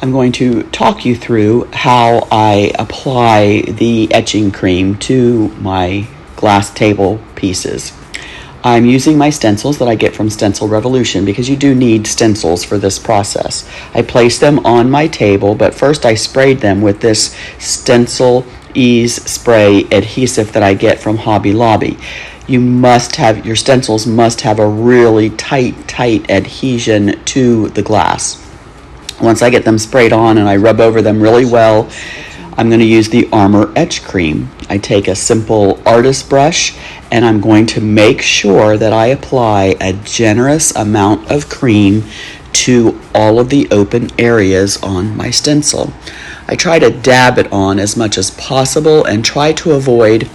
I'm going to talk you through how I apply the etching cream to my glass table pieces. I'm using my stencils that I get from Stencil Revolution because you do need stencils for this process. I place them on my table, but first I sprayed them with this Stencil Ease Spray adhesive that I get from Hobby Lobby. Your stencils must have a really tight adhesion to the glass. Once I get them sprayed on and I rub over them really well, I'm going to use the Armor Etch Cream. I take a simple artist brush and I'm going to make sure that I apply a generous amount of cream to all of the open areas on my stencil. I try to dab it on as much as possible and try to avoid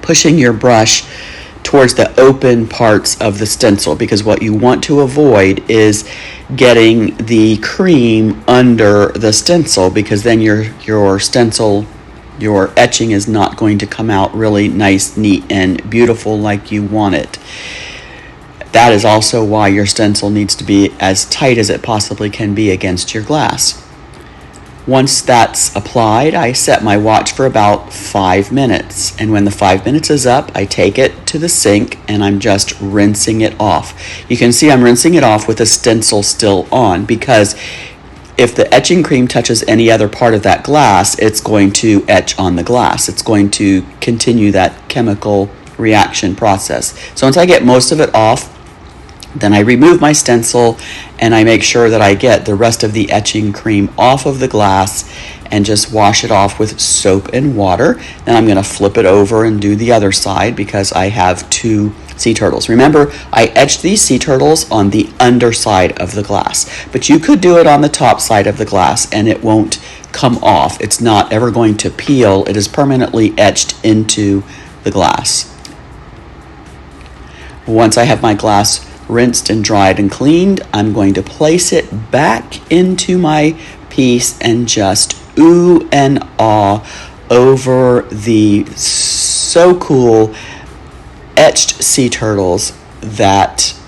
pushing your brush towards the open parts of the stencil, because what you want to avoid is getting the cream under the stencil, because then your stencil, your etching is not going to come out really nice, neat, and beautiful like you want it. That is also why your stencil needs to be as tight as it possibly can be against your glass. Once that's applied, I set my watch for about 5 minutes. And when the 5 minutes is up, I take it to the sink and I'm just rinsing it off. You can see I'm rinsing it off with the stencil still on, because if the etching cream touches any other part of that glass, it's going to etch on the glass. It's going to continue that chemical reaction process. So once I get most of it off, then I remove my stencil and I make sure that I get the rest of the etching cream off of the glass and just wash it off with soap and water. Then I'm going to flip it over and do the other side because I have 2 sea turtles. Remember, I etched these sea turtles on the underside of the glass, but you could do it on the top side of the glass and it won't come off. It's not ever going to peel. It is permanently etched into the glass. Once I have my glass rinsed and dried and cleaned, I'm going to place it back into my piece and just ooh and ah over the so cool etched sea turtles that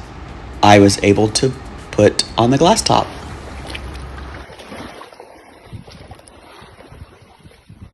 I was able to put on the glass top.